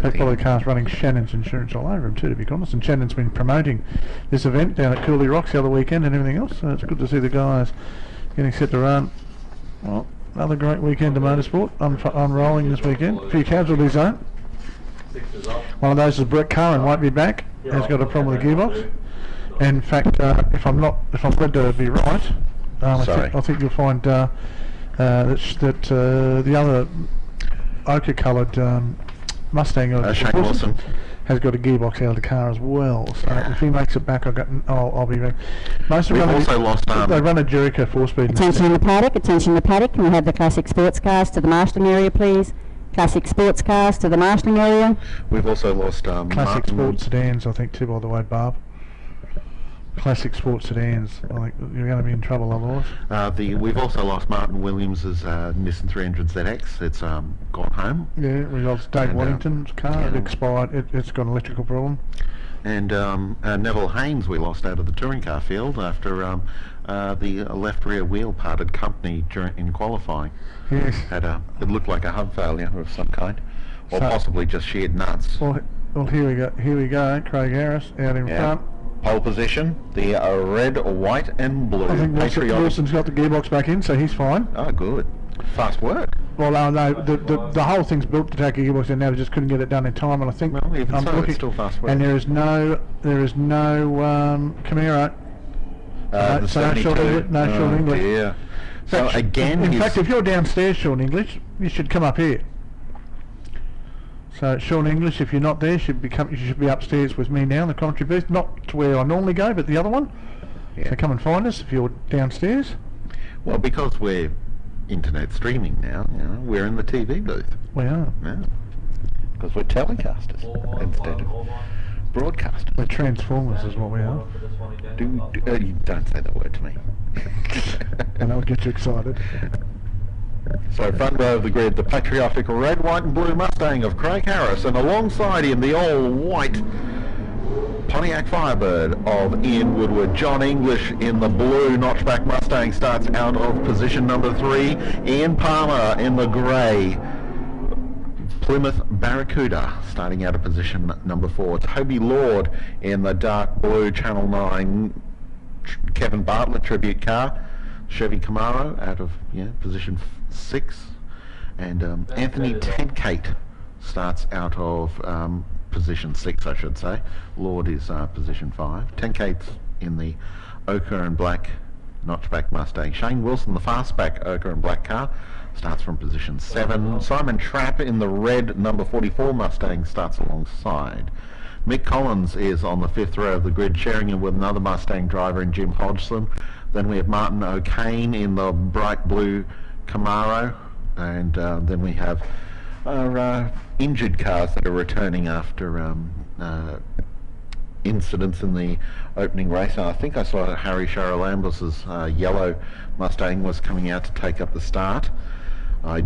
Follow cars running Shannons insurance all over them too, to be honest. And Shannon's been promoting this event down at Cooley Rocks the other weekend and everything else. So it's good to see the guys getting set to run. Well, another great weekend of motorsport unrolling this weekend. A few casualties though. One of those is Brett Curran won't be back. He's got a problem with the gearbox. In fact, if I'm led to be right, I think you'll find that the other ochre-coloured Mustang Shane Wilson has got a gearbox out of the car as well. So if he makes it back, I'll be back. We've also lost. They run a Jericho 4-speed. Attention in the paddock. Attention in the paddock. Can we have the classic sports cars to the marshalling area, please? Classic sports cars to the marshalling area. We've also lost classic sports sedans, I think, too. By the way, Barb. Classic sports sedans. I think you're going to be in trouble otherwise. We've also lost Martin Williams's Nissan 300 ZX. It's gone home. Yeah, we lost Dave Waddington's car. It expired. It's got an electrical problem. And Neville Haynes we lost out of the touring car field after the left rear wheel parted company in qualifying. Yes. It looked like a hub failure of some kind, or possibly just sheared nuts. Well, here we go. Craig Harris out in front. Pole position, the red, white and blue. I think Wilson's got the gearbox back in, so he's fine. Oh, good. Fast work. Well, no, the whole thing's built to take a gearbox in now. They just couldn't get it done in time, and I think even so, it's still fast work. And there is no Camaro. The 72. No Sean English. Dear. So again, in fact, if you're downstairs, Sean English, you should come up here. So Sean English, if you're not there, you should be upstairs with me now in the commentary booth, not to where I normally go, but the other one. Yeah. So come and find us if you're downstairs. Well, because we're internet streaming now, we're in the TV booth. We are. Yeah. Because we're telecasters instead of broadcasters. We're transformers, is what we are. You don't say that word to me. And I'll get you excited. So front row of the grid, the patriotic red, white and blue Mustang of Craig Harris, and alongside him the all-white Pontiac Firebird of Ian Woodward. John English in the blue notchback Mustang starts out of position number 3. Ian Palmer in the grey Plymouth Barracuda starting out of position number 4. Toby Lord in the dark blue Channel 9 Kevin Bartlett tribute car. Chevy Camaro out of position 6, and Anthony Tenkate starts out of position 6, I should say. Lord is position 5. Tenkate's in the ochre and black notchback Mustang. Shane Wilson, the fastback ochre and black car, starts from position 7. Simon Trapp in the red number 44 Mustang starts alongside. Mick Collins is on the 5th row of the grid, sharing him with another Mustang driver in Jim Hodgson. Then we have Martin O'Kane in the bright blue Camaro, and then we have our injured cars that are returning after incidents in the opening race. I think I saw Harry Charolambos's yellow Mustang was coming out to take up the start. I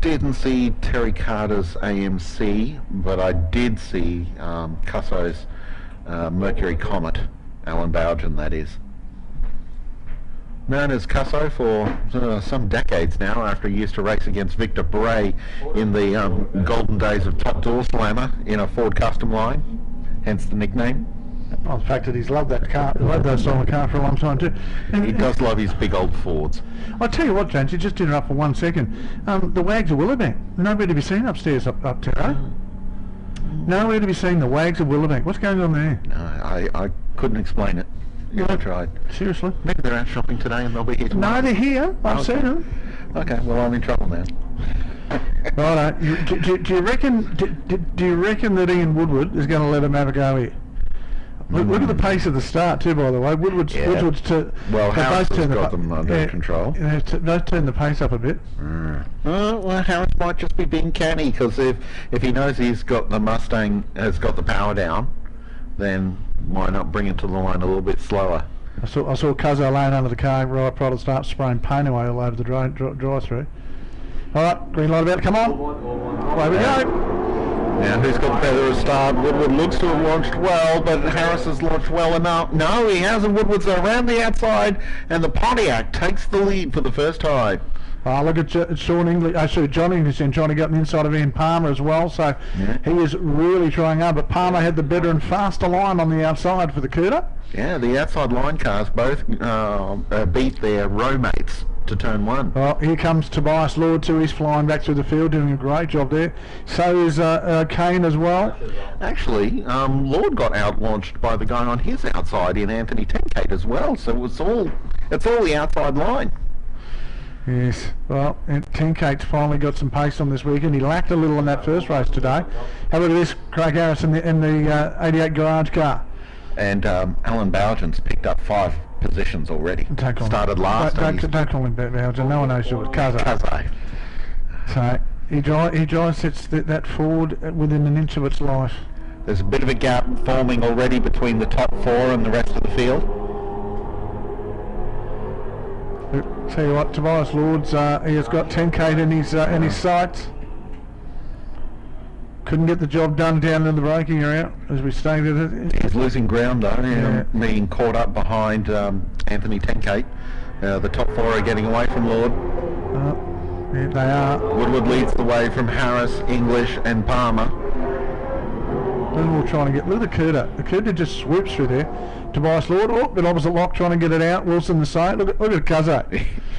didn't see Terry Carter's AMC, but I did see Cusso's Mercury Comet, Alan Bowden that is. Known as Cusso for some decades now, after he used to race against Victor Bray in the golden days of Top Door Slammer in a Ford Custom line, hence the nickname. Oh, the fact that he's loved that style of car for a long time too. And he does love his big old Fords. I'll tell you what, James, you just interrupt for 1 second. The Wags of Willowbank, nowhere to be seen upstairs up Terra. Nowhere to be seen, the Wags of Willowbank. What's going on there? No, I couldn't explain it. I tried. Seriously? Maybe they're out shopping today and they'll be here tomorrow. No, they're here. I've seen them. Okay, well I'm in trouble now. Righto. Do you reckon that Ian Woodward is going to let him have a go here? Look at the pace of the start too, by the way. Woodward's well, Harris has got them under control. They've turned the pace up a bit. Well, Harris might just be being canny, because if he knows the Mustang has got the power down, then why not bring it to the line a little bit slower? I saw Cuzzo laying under the car right prior to start, spraying paint away all over the drive-through. All right, green light about. Come on. Away we go. Now, who's got the better start? Woodward looks to have launched well, but Harris has launched well enough. No, he hasn't. Woodward's around the outside, and the Pontiac takes the lead for the first time. Oh, look at Sean English, John English then trying to get on the inside of Ian Palmer as well, so he is really trying hard, but Palmer had the better and faster line on the outside for the Ht2. Yeah, the outside line cars both beat their row mates to turn one. Oh, here comes Tobias Lord too, he's flying back through the field, doing a great job there. So is Kane as well. Actually, Lord got out-launched by the guy on his outside in Anthony Tenkate as well, so it's all the outside line. Yes, well, Tenkate's finally got some pace on this weekend. He lacked a little in that first race today. How about this, Craig Harris in the 88 garage car? And Alan Bowden's picked up 5 positions already. Started last. Don't call him Bowden. No one knows who it was. Kaze. So he drives that Ford within an inch of its life. There's a bit of a gap forming already between the top 4 and the rest of the field. Tell you what, Tobias Lord's he has got Tenkate in his sights. Couldn't get the job done down in the braking area, as we stated. He's losing ground though, being caught up behind Anthony Tenkate. The top 4 are getting away from Lord. Yeah, they are. Woodward leads the way from Harris, English and Palmer. We're trying to get, look at the Ht2. The Ht2 just swoops through there. Tobias Lord, bit opposite lock, trying to get it out. Wilson the same. Look at Kaze.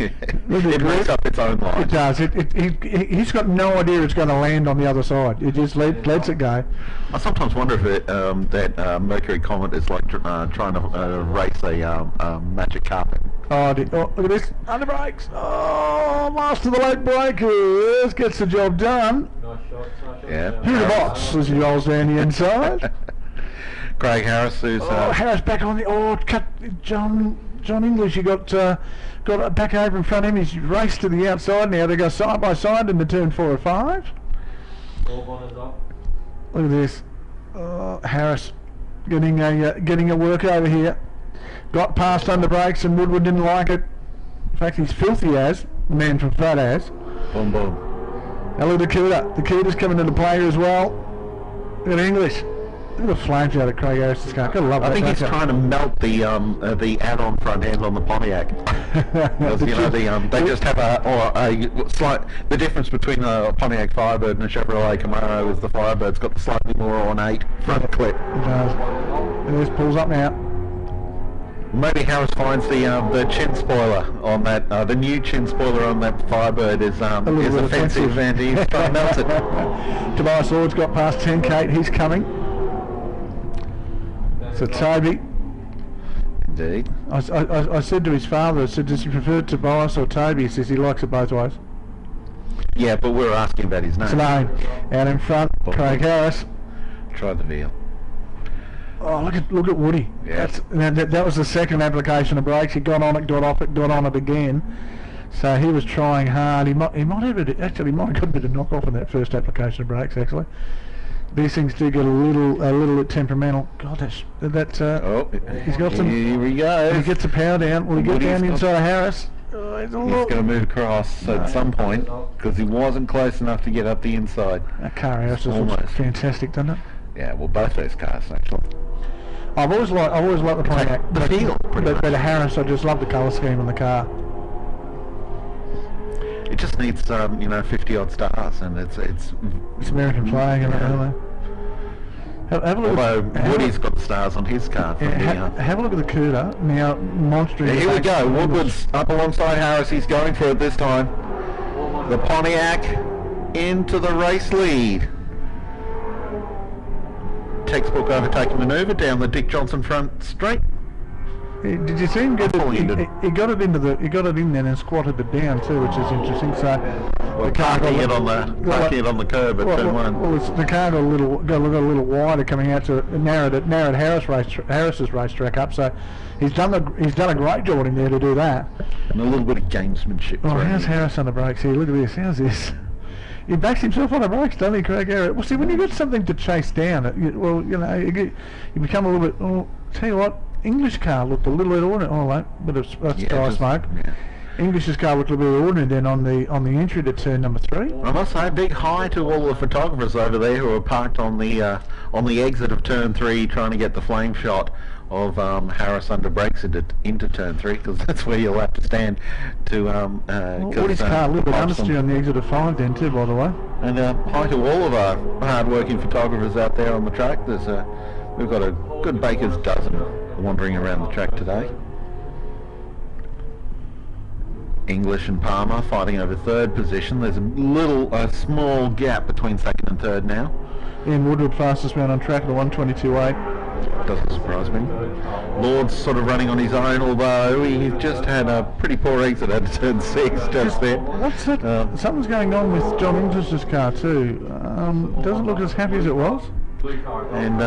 It makes up its own line. It does. He's got no idea it's going to land on the other side. It just lets it go. I sometimes wonder if that Mercury Comet is like trying to race a magic carpet. Oh, look at this. Under brakes. Oh, master of the late breakers. Gets the job done. Nice shot. Yeah. Who the boss as he rolls down the inside. Craig Harris, who's Harris back on the cut. John English. He got back over in front of him. He's raced to the outside now. They go side by side in the turn 4 or 5. Look at this. Harris getting a work over here. Got past under brakes and Woodward didn't like it. In fact, he's filthy as the man from Fat as. Boom boom. Now look at the Ht2. The Ht2's coming into play here as well. Look at English. Look at the flames out of Craig Harris's car. Gotta love that. I think he's trying to melt the add-on front end on the Pontiac. Because, they just have a slight. The difference between a Pontiac Firebird and a Chevrolet Camaro is the Firebird's got the slightly more ornate front clip. It does. And this pulls up now. Maybe Harris finds the chin spoiler on that. The new chin spoiler on that Firebird is offensive, and he's trying to melt it. Tobias Lord's got past Tenkate. He's coming. So Toby. Indeed. I said to his father, I said, does he prefer Tobias or Toby? He says he likes it both ways. Yeah, but we were asking about his name. His name. Out in front, Craig Harris. Try the veal. Oh, look at Woody. Yeah. That was the second application of brakes. He got on it, got off it, got on it again. So he was trying hard. He might have got a bit of knock off in that first application of brakes. Actually, these things do get a little temperamental. God, he's got some. Here we go. He gets the power down. Will he get down inside of Harris? He's going to move across at some point because he wasn't close enough to get up the inside. That car Harris is fantastic, doesn't it? Yeah, well, both those cars actually. I've always liked the Pontiac. The feel, but Harris, I just love the colour scheme on the car. It just needs 50 odd stars, and it's American flag and everything. Have a look. Although Woody's got the stars on his car. Have a look at the Ht2 now, monstering. Here we go. Woodward's up alongside Harris. He's going for it this time. The Pontiac into the race lead. Textbook overtaking manoeuvre down the Dick Johnson front straight. Did you see him get it? He got it in there and squatted it down too, which is interesting. So the car parking it on the curb at turn 1. Well, the car got a little wider coming out to narrowed Harris's racetrack up. So he's done a great job in there to do that. And a little bit of gamesmanship. Oh, how's Harris on the brakes here? Look at this. How's this? He backs himself on the brakes, doesn't he, Craig Harris? Well, see, when you've got something to chase down, you become a little bit. Oh, tell you what, English car looked a little bit ordinary. Oh, bit of sky smoke. Yeah. English's car looked a little bit ordinary then on the entry to turn number 3. I must say, a big hi to all the photographers over there who are parked on the exit of turn 3, trying to get the flame shot of Harris under brakes into turn 3, because that's where you'll have to stand to Woody's car a little bit understeer on the exit of 5 then too, by the way. And hi to all of our hard-working photographers out there on the track. We've got a good baker's dozen wandering around the track today. English and Palmer fighting over 3rd position. There's a small gap between 2nd and 3rd now. Ian Woodward fastest man on track at a 1:22.8. Doesn't surprise me. Lord's sort of running on his own, although he just had a pretty poor exit at turn 6 just there. What's it? Something's going on with John English's car too. Doesn't look as happy as it was. And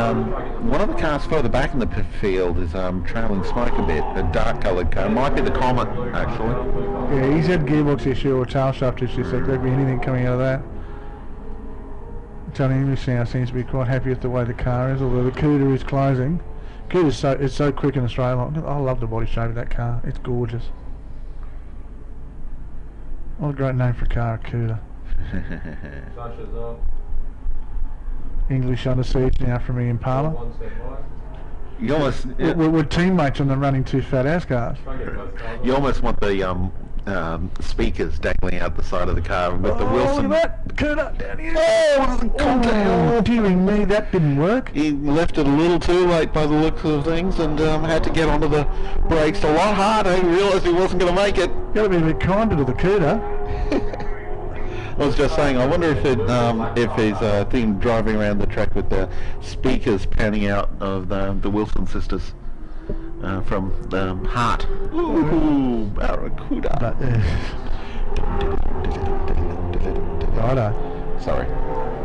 one of the cars further back in the field is trailing smoke a bit. A dark coloured car. Might be the Comet, actually. Yeah, he's had gearbox issue or tail shaft issue, so there could be anything coming out of that. John English now seems to be quite happy with the way the car is, although the Cuda is closing. Cuda's it's so quick in a straight line. I love the body shape of that car. It's gorgeous. What a great name for a car, Cuda. English under siege now from Ian Palmer. You almost we're teammates on the running 2 fat ass cars. you almost want the speakers dangling out the side of the car with the Wilson. Look at that! Cuda down here! Oh, it doesn't come down. Oh, dearie me, that didn't work. He left it a little too late by the looks of things, and had to get onto the brakes a lot harder. He realised he wasn't going to make it. Got to be a bit kinder to the Cuda. I was just saying, I wonder if his thing driving around the track with the speakers panning out of the Wilson sisters from Heart. Ooh, Barracuda. Righto. Sorry,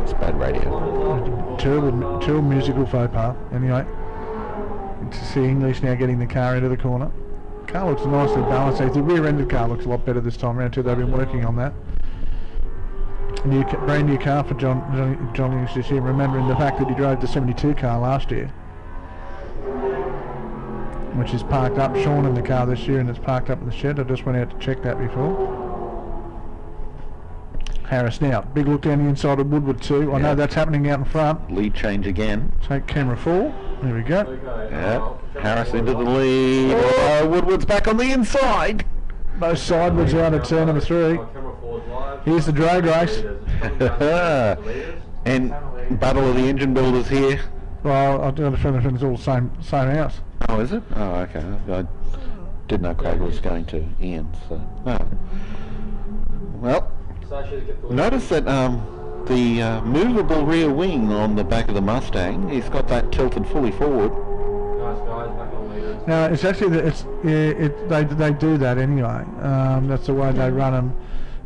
it's bad radio. Terrible musical faux pas. Anyway, to see English now getting the car into the corner. Car looks nicely balanced. The rear-ended car looks a lot better this time around too. They've been working on that. Brand new car for John English this year, remembering the fact that he drove the 72 car last year, which is parked up. Sean in the car this year, and it's parked up in the shed. I just went out to check that before. Harris now, big look down the inside of Woodward too. I know that's happening out in front. Lead change again. Take camera 4. There we go. Yeah, Harris into the lead. Oh, Woodward's back on the inside. No sideways out of turn number 3. Here's the drag race. And battle of the engine builders here. Well, I don't know if it's all same house. Oh, is it? Oh, okay. I didn't know Craig was going to Ian, so... Oh. Well, notice that the movable rear wing on the back of the Mustang, he's got that tilted fully forward. Now, it's actually they do that anyway. That's the way they run them.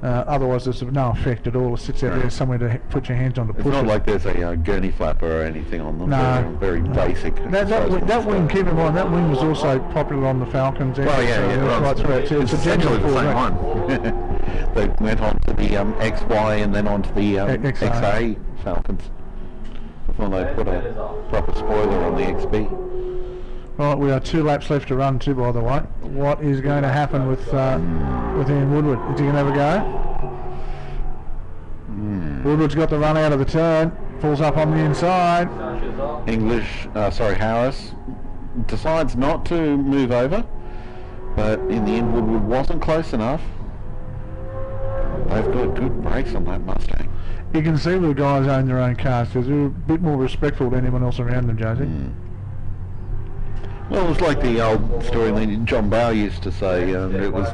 Otherwise, there's no effect at all. It sits out there somewhere to put your hands on to push it. It's not like there's a gurney flapper or anything on them. No. They're very basic. That wing, keep in mind, that wing was also popular on the Falcons. Well, Right through it. It's a essentially genuine the same one. They went on to the XY and then on to the XA Falcons before they put a proper spoiler on the XB. Right, we are 2 laps left to run too, by the way. What is going to happen with Ian Woodward? Is he going to have a go? Woodward's got the run out of the turn, falls up on the inside. Harris decides not to move over, but in the end Woodward wasn't close enough. They've got good brakes on that Mustang. You can see the guys own their own cars because they're a bit more respectful than anyone else around them, Josie. Well, it was like the old story that John Bowe used to say. It was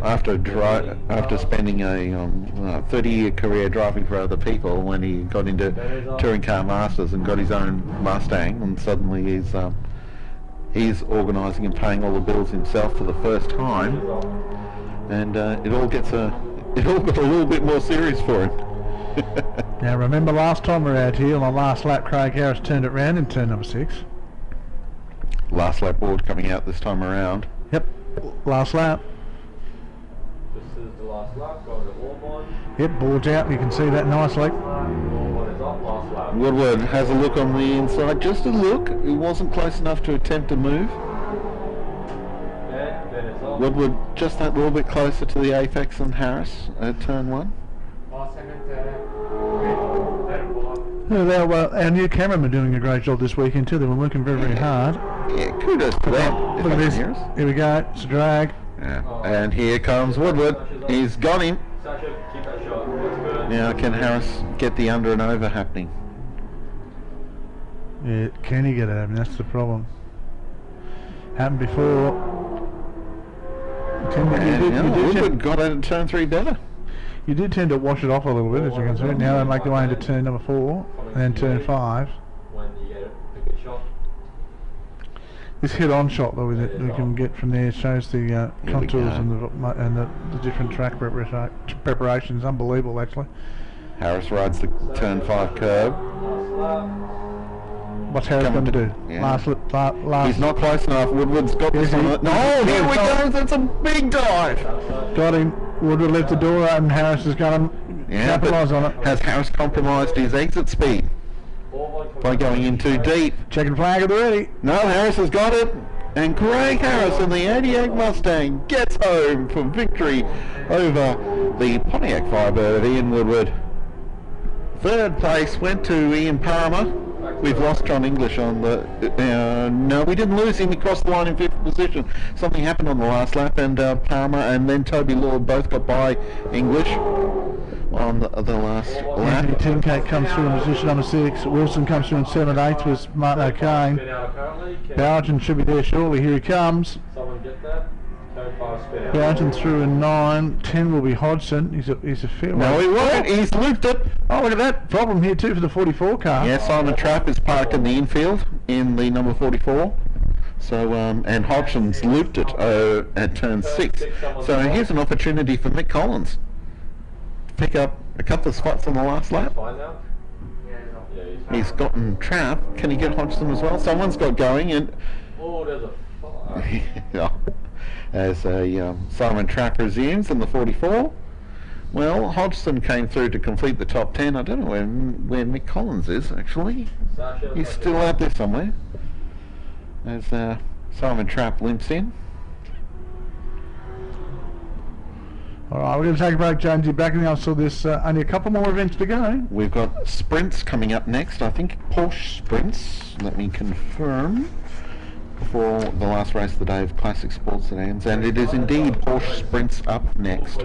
after spending a 30-year career driving for other people, when he got into touring car masters and got his own Mustang, and suddenly he's organising and paying all the bills himself for the first time, and it all got a little bit more serious for him. Now remember last time we were out here on the last lap, Craig Harris turned it round in turn number 6. Last lap board coming out this time around. Yep, last lap. This is the last lap, going to Warborn. Yep, board's out, you can see that nicely. Warborn is up, last lap. Woodward has a look on the inside, just a look. He wasn't close enough to attempt to move. Ben is up. Woodward just that little bit closer to the apex than Harris at turn 1. Well, our new cameramen are doing a great job this weekend too. They've been working very, very hard. Yeah, kudos to them. Look at this. Here we go. It's a drag. Yeah. And here comes Woodward. He's got him. Sasha, keep that shot. That's good. Now can Harris get the under and over happening? Yeah, can he get it? I mean, that's the problem. Happened before. Woodward got it at turn 3 better. You did tend to wash it off a little bit, as you can see. Now they make their way into turn number 4 and then turn 5. When you get a good shot. This head-on shot that we can get from there shows the contours and the different track preparations. Unbelievable, actually. Harris rides the turn 5 curve. What's Harris going to do? Yeah. Last. He's not close enough. Woodward's got this on it. No, here we go. That's a big dive. Got him. Woodward left the door open. Harris is going to capitalise on it. Has Harris compromised his exit speed by going in too deep? Checking flag at the ready. No, Harris has got it. And Craig Harris in the 88 Mustang gets home for victory over the Pontiac Firebird of Ian Woodward. Third place went to Ian Palmer. We've lost John English on the... no, we didn't lose him. He crossed the line in 5th position. Something happened on the last lap, and Palmer and then Toby Lord both got by English on the last lap. Tenkate comes through in position number 6. Wilson comes through in 7th. 8th was Martin O'Kane. Bowden should be there shortly. Here he comes. Someone get that? Bowden through in 9. 10 will be Hodgson. He's a fair No, he won't. He's looped it. Oh, look at that. Problem here too for the 44 car. Yeah, Simon Trapp is parked in the infield in the number 44. So, and Hodgson's looped it at turn 6. So here's an opportunity for Mick Collins to pick up a couple of spots on the last lap. He's gotten Trapp. Can he get Hodgson as well? Someone's got going, and oh, there's a fire. yeah. As Simon Trapp resumes in the 44. Well, Hodgson came through to complete the top 10. I don't know where Mick Collins is, actually. He's still out there somewhere. As Simon Trapp limps in. Alright, we're going to take a break, Jonesy. Back now, so there's only a couple more events to go. We've got sprints coming up next. I think Porsche sprints. Let me confirm. Before the last race of the day of Classic Sports Sedans, and it is indeed Porsche sprints up next.